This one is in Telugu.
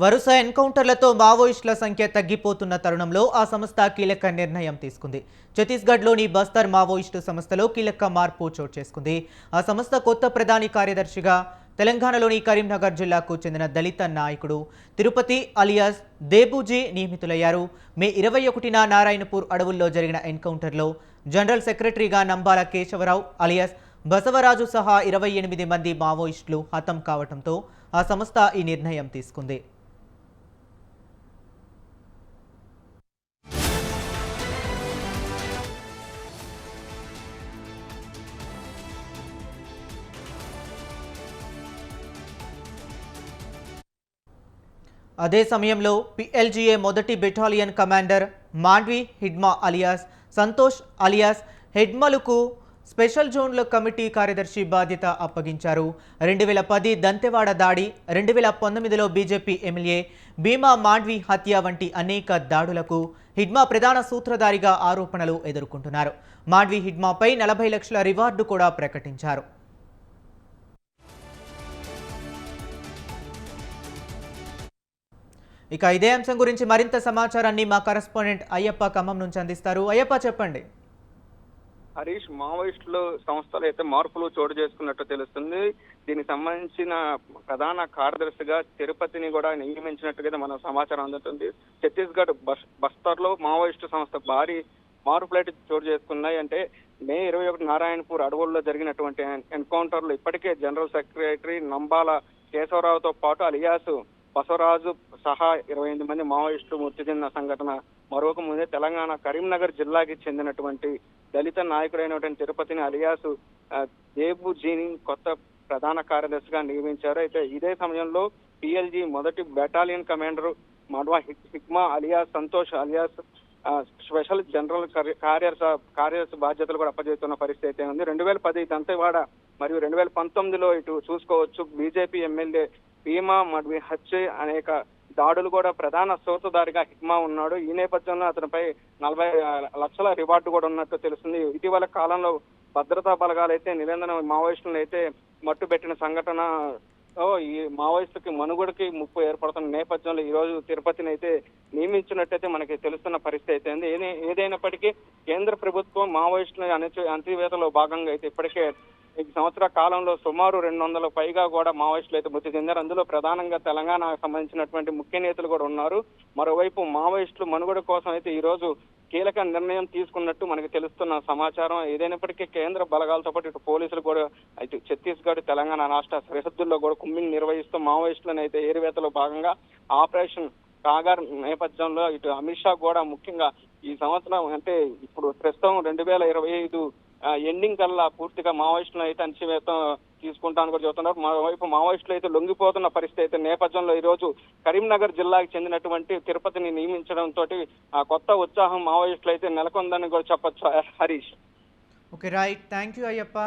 వరుస ఎన్కౌంటర్లతో మావోయిస్టుల సంఖ్య తగ్గిపోతున్న తరుణంలో ఆ సంస్థ కీలక నిర్ణయం తీసుకుంది. ఛత్తీస్గఢ్లోని బస్తర్ మావోయిస్టు సంస్థలో కీలక మార్పు చోటు చేసుకుంది. ఆ సంస్థ కొత్త ప్రధాని కార్యదర్శిగా తెలంగాణలోని కరీంనగర్ జిల్లాకు చెందిన దళిత నాయకుడు తిరుపతి అలియాస్ దేబూజీ నియమితులయ్యారు. మే 21న నారాయణపూర్ అడవుల్లో జరిగిన ఎన్కౌంటర్లో జనరల్ సెక్రటరీగా నంబాల కేశవరావు అలియాస్ బసవరాజు సహా 28 మంది మావోయిస్టులు హతం కావడంతో ఆ సంస్థ ఈ నిర్ణయం తీసుకుంది. అదే సమయంలో పిఎల్జీఏ మొదటి battalion commander Madvi Hidma alias Santosh alias హెడ్మలుకు స్పెషల్ జోన్ల కమిటీ కార్యదర్శి బాధ్యత అప్పగించారు. 2010 దంతెవాడ దాడి, 2019లో బీజేపీ ఎమ్మెల్యే భీమా మాండ్వి హత్య వంటి అనేక దాడులకు హిడ్మా ప్రధాన సూత్రధారిగా ఆరోపణలు ఎదుర్కొంటున్నారు. మాండ్వి హిడ్మాపై 40 లక్షల రివార్డు కూడా ప్రకటించారు. ఇక ఇదే అంశం గురించి మరింత సమాచారాన్ని మా కరెస్పాండెంట్ అయ్యప్ప ఖమ్మం నుంచి అందిస్తారు. అయ్యప్ప, చెప్పండి. హరీష్, మావోయిస్టులు సంస్థలు అయితే మార్పులు చోటు చేసుకున్నట్టు తెలుస్తుంది. దీనికి సంబంధించిన ప్రధాన కార్యదర్శిగా తిరుపతిని కూడా నియమించినట్టుగా మన సమాచారం అందుతుంది. ఛత్తీస్గఢ్ బస్తర్ లో మావోయిస్టు సంస్థ భారీ మార్పులైతే చోటు చేసుకున్నాయి. అంటే మే 21 నారాయణపూర్ అడవుల్లో జరిగినటువంటి ఎన్కౌంటర్లు ఇప్పటికే జనరల్ సెక్రటరీ నంబాల కేశవరావుతో పాటు అలియాసు బసవరాజు సహా 28 మంది మావోయిస్టులు మృతి చెందిన సంఘటన మరొక ముందే తెలంగాణ కరీంనగర్ జిల్లాకి చెందినటువంటి దళిత నాయకుడైనటువంటి తిరుపతిని అలియాసు దేబుజీని కొత్త ప్రధాన కార్యదర్శిగా నియమించారు. అయితే ఇదే సమయంలో పిఎల్జీ మొదటి battalion commander Madvi Hidma alias Santosh alias special general కార్యదర్శి బాధ్యతలు కూడా అప్పజేస్తున్న పరిస్థితి అయితే ఉంది. 2010 దంతెవాడ మరియు 2019లో ఇటు చూసుకోవచ్చు బీజేపీ ఎమ్మెల్యే భీమా మడ్వి హత్య అనేక దాడులు కూడా ప్రధాన సూత్రధారిగా హిక్మా ఉన్నాడు. ఈ నేపథ్యంలో అతనిపై 40 లక్షల రివార్డు కూడా ఉన్నట్టు తెలుస్తుంది. ఇటీవల కాలంలో భద్రతా బలగాలు అయితే నిరంతర మావోయిస్టులను అయితే మట్టుబెట్టిన సంఘటన ఈ మావోయిస్టుకి మనుగడకి ముప్పు ఏర్పడుతున్న నేపథ్యంలో ఈ రోజు తిరుపతిని అయితే నియమించినట్టయితే మనకి తెలుస్తున్న పరిస్థితి అయితే ఉంది. ఏదైనప్పటికీ కేంద్ర ప్రభుత్వం మావోయిస్టుల అణచివేతలో భాగంగా అయితే ఇప్పటికే ఈ సంవత్సర కాలంలో సుమారు 200 పైగా కూడా మావోయిస్టులు అయితే మృతి చెందారు. అందులో ప్రధానంగా తెలంగాణకు సంబంధించినటువంటి ముఖ్య నేతలు కూడా ఉన్నారు. మరోవైపు మావోయిస్టులు మనుగడ కోసం అయితే ఈ రోజు కీలక నిర్ణయం తీసుకున్నట్టు మనకి తెలుస్తున్న సమాచారం. ఏదైనప్పటికీ కేంద్ర బలగాలతో పాటు ఇటు పోలీసులు కూడా అయితే ఛత్తీస్గఢ్ తెలంగాణ రాష్ట్ర సరిహద్దుల్లో కూడా కుమ్మింగ్ నిర్వహిస్తూ మావోయిస్టులను అయితే ఏరివేతలో భాగంగా ఆపరేషన్ కాగర్ నేపథ్యంలో ఇటు అమిత్ షా కూడా ముఖ్యంగా ఈ సంవత్సరం అంటే ఇప్పుడు ప్రస్తుతం 2025 ఎండింగ్ కల్లా పూర్తిగా మావోయిస్టులను అయితే అణచివేత తీసుకుంటాను కూడా చెబుతున్నారు. మరోవైపు మావోయిస్టులు అయితే లొంగిపోతున్న పరిస్థితి అయితే నేపథ్యంలో ఈ రోజు కరీంనగర్ జిల్లాకి చెందినటువంటి తిరుపతిని నియమించడంతో ఆ కొత్త ఉత్సాహం మావోయిస్టులు అయితే నెలకొందని కూడా చెప్పొచ్చు. Harish. Okay, right. Thank you Ayyappa.